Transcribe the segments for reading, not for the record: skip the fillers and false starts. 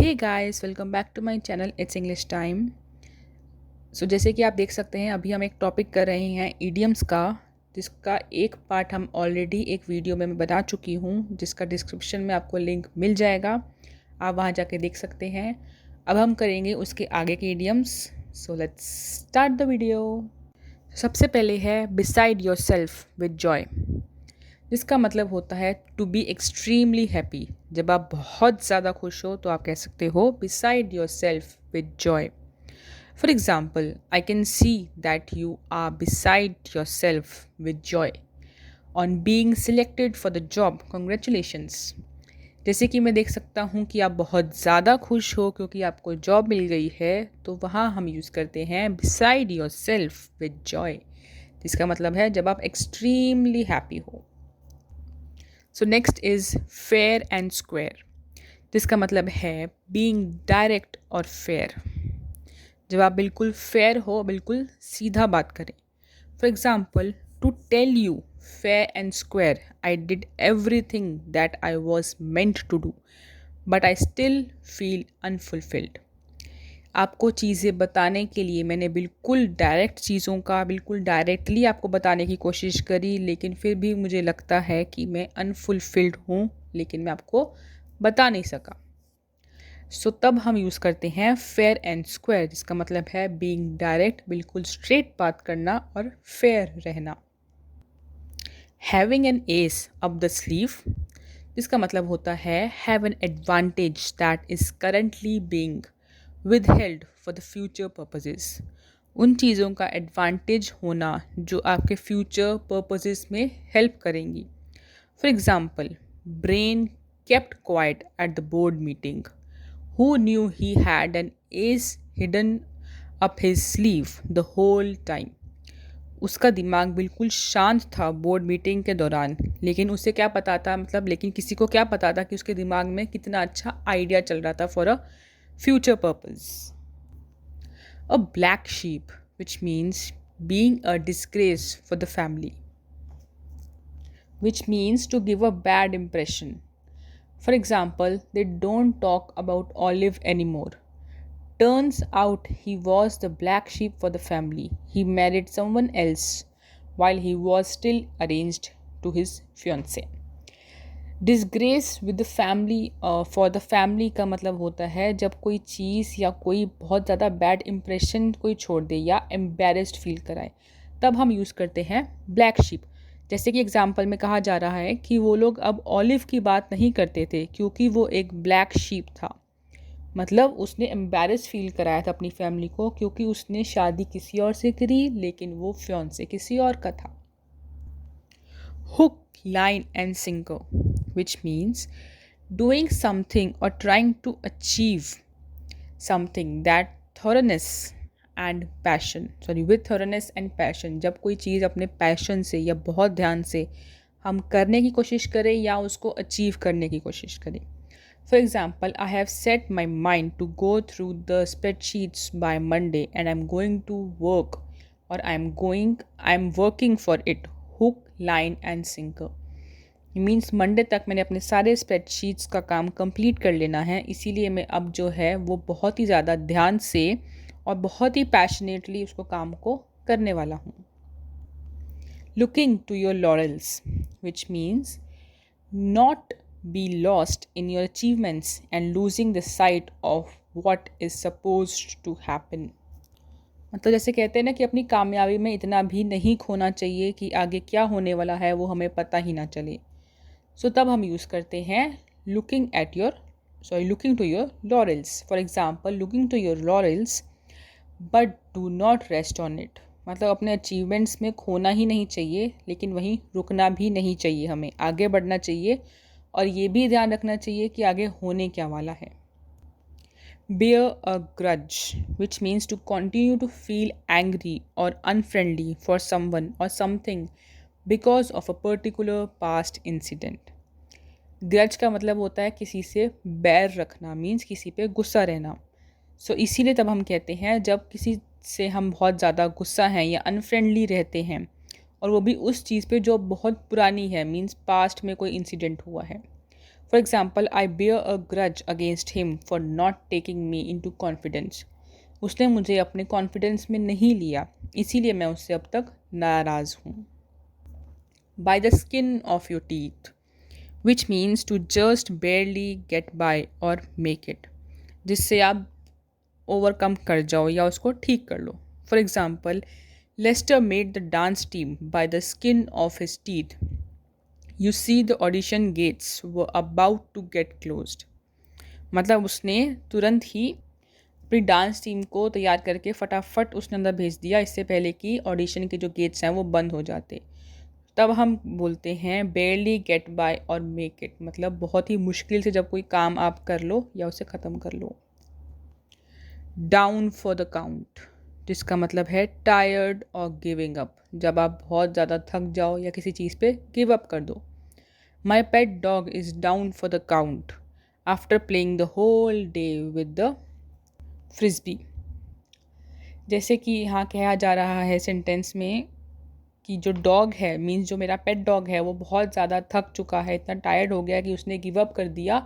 Hey guys, welcome back to my channel it's English time. जैसे कि आप देख सकते हैं, अभी हम एक टॉपिक कर रहे हैं ईडियम्स का, जिसका एक पार्ट हम ऑलरेडी एक वीडियो में मैं बना चुकी हूँ, जिसका डिस्क्रिप्शन में आपको लिंक मिल जाएगा। आप वहाँ जाके देख सकते हैं। अब हम करेंगे उसके आगे के idioms. So let's start the video. सबसे पहले है beside yourself with Joy, जिसका मतलब होता है टू बी एक्सट्रीमली हैप्पी। जब आप बहुत ज़्यादा खुश हो तो आप कह सकते हो beside yourself with joy. For example, I can see that you are beside yourself with joy on being selected for the job, congratulations. जैसे कि मैं देख सकता हूँ कि आप बहुत ज़्यादा खुश हो क्योंकि आपको जॉब मिल गई है, तो वहाँ हम यूज़ करते हैं beside yourself with Joy, जिसका मतलब है जब आप एक्सट्रीमली हैप्पी हो। So next is fair and square, जिसका मतलब है बीइंग डायरेक्ट और फेयर। जब आप बिल्कुल फेयर हो, बिल्कुल सीधा बात करें। For example, to tell you fair and square, I did everything that I was meant to do but I still feel unfulfilled. आपको चीज़ें बताने के लिए मैंने बिल्कुल डायरेक्ट चीज़ों का बिल्कुल डायरेक्टली आपको बताने की कोशिश करी, लेकिन फिर भी मुझे लगता है कि मैं अनफुलफिल्ड हूँ, लेकिन मैं आपको बता नहीं सका। तब हम यूज़ करते हैं फेयर एंड स्क्वायर, जिसका मतलब है बीइंग डायरेक्ट, बिल्कुल स्ट्रेट बात करना और फेयर रहना। Having an S up the sleeve, जिसका मतलब होता है have an advantage that is currently being withheld for the future purposes। उन चीज़ों का एडवांटेज होना जो आपके फ्यूचर पर्पसेस में हेल्प करेंगी। For example, brain kept quiet at the board meeting. Who knew he had an ace hidden up his sleeve the whole time? उसका दिमाग बिल्कुल शांत था बोर्ड मीटिंग के दौरान, लेकिन उसे क्या पता था, लेकिन किसी को क्या पता था कि उसके दिमाग में कितना अच्छा आइडिया चल रहा था for a future purpose। A black sheep, which means being a disgrace for the family, which means to give a bad impression. For example, they don't talk about Olive anymore. Turns out he was the black sheep for the family. He married someone else while he was still arranged to his fiancée। Disgrace with the family, for the family का मतलब होता है जब कोई चीज़ या कोई बहुत ज़्यादा बैड इम्प्रेशन कोई छोड़ दे या एम्बेरस्ड फील कराए, तब हम यूज़ करते हैं ब्लैक शीप। जैसे कि एग्जांपल में कहा जा रहा है कि वो लोग अब ऑलिव की बात नहीं करते थे क्योंकि वो एक ब्लैक शीप था। मतलब उसने एम्बेरस फील कराया था अपनी फैमिली को क्योंकि उसने शादी किसी और से करी, लेकिन वो फियांसे किसी और का था। Hook, line and sinker, which means doing something or trying to achieve something that thoroughness and passion, with thoroughness and passion। जब कोई चीज़ अपने पैशन से या बहुत ध्यान से हम करने की कोशिश करें या उसको अचीव करने की कोशिश करें। For example, I have set my mind to go through the spreadsheets by Monday and I am going to work, और I am working for it. Hook, line and sinker means Monday तक मैंने अपने सारे spreadsheets का काम complete कर लेना है, इसीलिए मैं अब जो है वो बहुत ही ज़्यादा ध्यान से और बहुत ही पैशनेटली उसको काम को करने वाला हूँ। Looking to your laurels, which means not be lost in your achievements and losing the sight of what is supposed to happen. मतलब जैसे कहते हैं ना कि अपनी कामयाबी में इतना भी नहीं खोना चाहिए कि आगे क्या होने वाला है वो हमें पता ही ना चले। तब हम यूज़ करते हैं looking to your laurels. For example, looking to your laurels but do not rest on it. मतलब अपने अचीवमेंट्स में खोना ही नहीं चाहिए, लेकिन वहीं रुकना भी नहीं चाहिए, हमें आगे बढ़ना चाहिए और ये भी ध्यान रखना चाहिए कि आगे होने क्या वाला है। Bear a grudge, which means to continue to feel angry or unfriendly for someone or something because of a particular past incident। Grudge का मतलब होता है किसी से बैर रखना, मीन्स किसी पे गुस्सा रहना। इसीलिए तब हम कहते हैं जब किसी से हम बहुत ज़्यादा गुस्सा हैं या अनफ्रेंडली रहते हैं, और वो भी उस चीज़ पे जो बहुत पुरानी है, मीन्स पास्ट में कोई इंसिडेंट हुआ है। For example, I bear a grudge against him for not taking me into confidence. उसने मुझे अपने कॉन्फिडेंस में नहीं लिया, इसीलिए मैं उससे अब तक नाराज़ हूँ। By the skin of your teeth, which means to just barely get by और मेक इट, जिससे आप ओवरकम कर जाओ या उसको ठीक कर लो। For example, Lester made the dance team by the skin of his teeth. You see the audition gates were about to get closed. मतलब उसने तुरंत ही अपनी डांस टीम को तैयार करके फटाफट उसने अंदर भेज दिया, इससे पहले कि ऑडिशन के जो गेट्स हैं वो बंद हो जाते। तब हम बोलते हैं बेयरली गेट बाय और मेक इट, मतलब बहुत ही मुश्किल से जब कोई काम आप कर लो या उसे ख़त्म कर लो। डाउन फॉर द काउंट, जिसका मतलब है टायर्ड और गिविंग अप, जब आप बहुत ज़्यादा थक जाओ या किसी चीज़ पे गिव अप कर दो। My pet dog is down for the count after playing the whole day with the frisbee. जैसे कि यहाँ कहा जा रहा है सेंटेंस में कि जो डॉग है, मीन्स जो मेरा पेट डॉग है, वो बहुत ज़्यादा थक चुका है, इतना टायर्ड हो गया कि उसने गिव अप कर दिया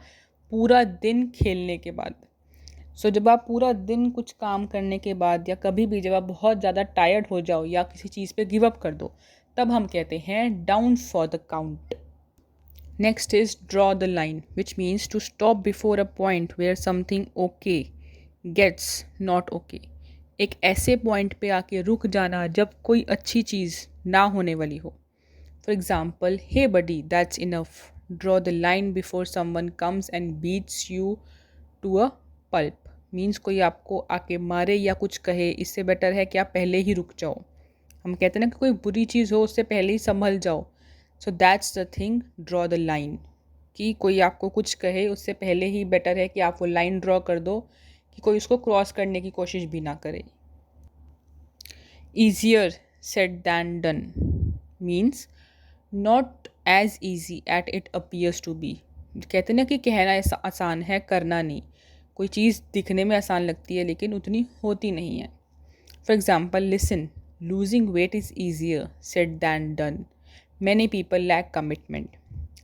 पूरा दिन खेलने के बाद। सो जब आप पूरा दिन कुछ काम करने के बाद या कभी भी जब आप बहुत ज़्यादा टायर्ड हो जाओ या किसी चीज़ पे गिव अप कर दो, तब हम कहते हैं down for the count. Next is draw the line, which means to stop before a point where something okay gets not okay. एक ऐसे पॉइंट पे आके रुक जाना जब कोई अच्छी चीज़ ना होने वाली हो। For example, hey buddy that's enough, draw the line before someone comes and beats you to a pulp. Means कोई आपको आके मारे या कुछ कहे, इससे बेटर है कि आप पहले ही रुक जाओ। हम कहते हैं ना कि कोई बुरी चीज़ हो उससे पहले ही संभल जाओ। So that's the thing, draw the line. कि कोई आपको कुछ कहे उससे पहले ही बेटर है कि आप वो लाइन ड्रॉ कर दो कि कोई उसको क्रॉस करने की कोशिश भी ना करे। Easier said than done means not as easy at it appears to be. कहते हैं ना कि कहना ऐसा आसान है, करना नहीं। कोई चीज़ दिखने में आसान लगती है लेकिन उतनी होती नहीं है। For example, listen, losing weight is easier said than done, many people lack commitment.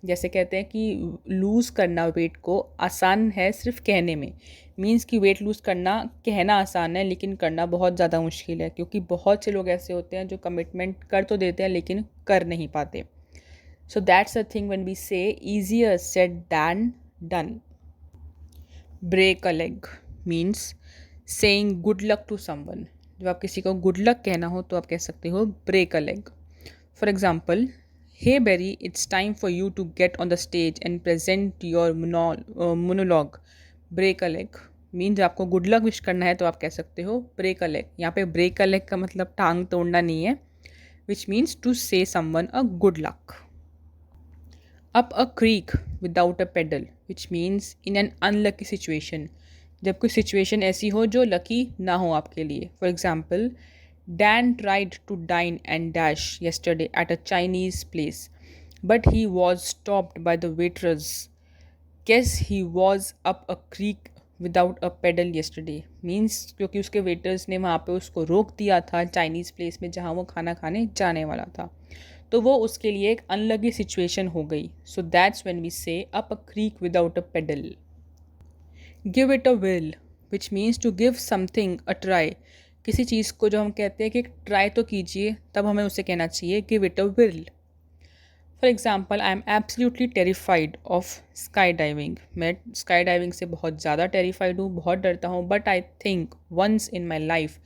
जैसे कहते हैं कि लूज़ करना वेट को आसान है सिर्फ कहने में। मीन्स कि वेट लूज़ करना कहना आसान है लेकिन करना बहुत ज़्यादा मुश्किल है, क्योंकि बहुत से लोग ऐसे होते हैं जो कमिटमेंट कर तो देते हैं लेकिन कर नहीं पाते। So that's a thing when we say easier said than done. Break a leg means saying good luck to someone. जब आप किसी को गुड लक कहना हो तो आप कह सकते हो break a leg. For example, hey Berry it's time for you to get on the stage and present your monologue, break a leg. Means आपको गुड लक विश करना है तो आप कह सकते हो ब्रेक अ लेग। यहाँ पे ब्रेक अ लेग का मतलब टांग तोड़ना नहीं है, विच मीन्स टू से someone a good luck. Up a creek without a pedal, which means in an unlucky situation, जब कोई सिचुएशन ऐसी हो जो लकी ना हो आपके लिए। For example, Dan tried to dine and dash yesterday at a Chinese place, but he was stopped by the waitress. Guess he was up a creek without a pedal yesterday. Means क्योंकि उसके waiters ने वहाँ पे उसको रोक दिया था Chinese place में जहाँ वो खाना खाने जाने वाला था, तो वो उसके लिए एक अनलकी सिचुएशन हो गई। So that's when we say up a creek without a paddle. Give it a whirl, which means to give something a try. किसी चीज़ को जो हम कहते हैं कि ट्राई तो कीजिए, तब हमें उसे कहना चाहिए give it a whirl. For example, I am absolutely terrified of sky diving. मैं स्काई डाइविंग से बहुत ज़्यादा टेरिफाइड हूँ, बहुत डरता हूँ, but I think once in my life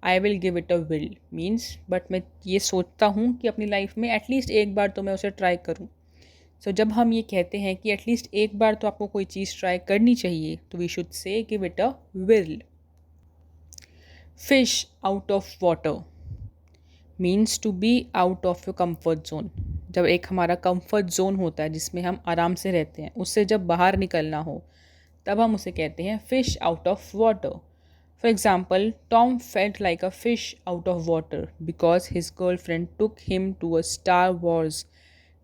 I will give it a whirl. Means but मैं ये सोचता हूँ कि अपनी लाइफ में एटलीस्ट एक बार तो मैं उसे ट्राई करूँ। सो जब हम ये कहते हैं कि एटलीस्ट एक बार तो आपको कोई चीज़ ट्राई करनी चाहिए, तो we should say give it a whirl. Fish out of water means to be out of your comfort zone. जब एक हमारा कम्फर्ट जोन होता है जिसमें हम आराम से रहते हैं, उससे जब बाहर निकलना हो तब हम उसे कहते हैं fish out of water. For example, Tom felt like a fish out of water because his girlfriend took him to a Star Wars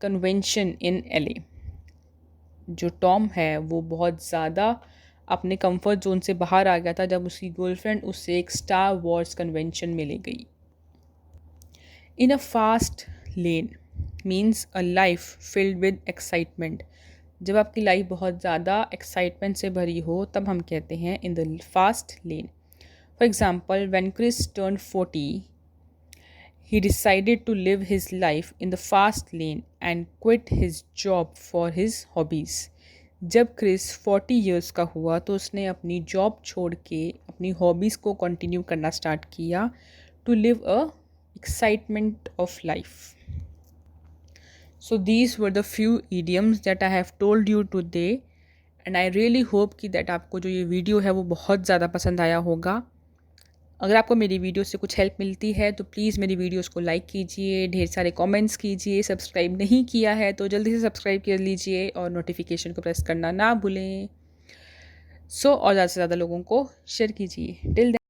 convention in LA। जो टॉम है वो बहुत ज़्यादा अपने कंफर्ट जोन से बाहर आ गया था जब उसकी गर्लफ्रेंड उससे एक स्टार वॉर्स कन्वेंशन में ले गई। In a fast lane means a life filled with excitement. जब आपकी लाइफ बहुत ज़्यादा एक्साइटमेंट से भरी हो तब हम कहते हैं in the fast lane. For example, when Chris turn 40, he decided to live his life in the fast lane and quit his job for his hobbies. जब क्रिस 40 ईयर्स का हुआ तो उसने अपनी जॉब छोड़ के अपनी हॉबीज़ को कंटिन्यू करना स्टार्ट किया to live a excitement of life. So these were the few idioms that I have told you today, and I really hope कि that आपको जो ये वीडियो है वो बहुत ज़्यादा पसंद आया होगा. अगर आपको मेरी वीडियो से कुछ हेल्प मिलती है तो प्लीज़ मेरी वीडियोस को लाइक कीजिए, ढेर सारे कमेंट्स कीजिए. सब्सक्राइब नहीं किया है तो जल्दी से सब्सक्राइब कर लीजिए और नोटिफिकेशन को प्रेस करना ना भूलें. और ज़्यादा से ज़्यादा लोगों को शेयर कीजिए. टिल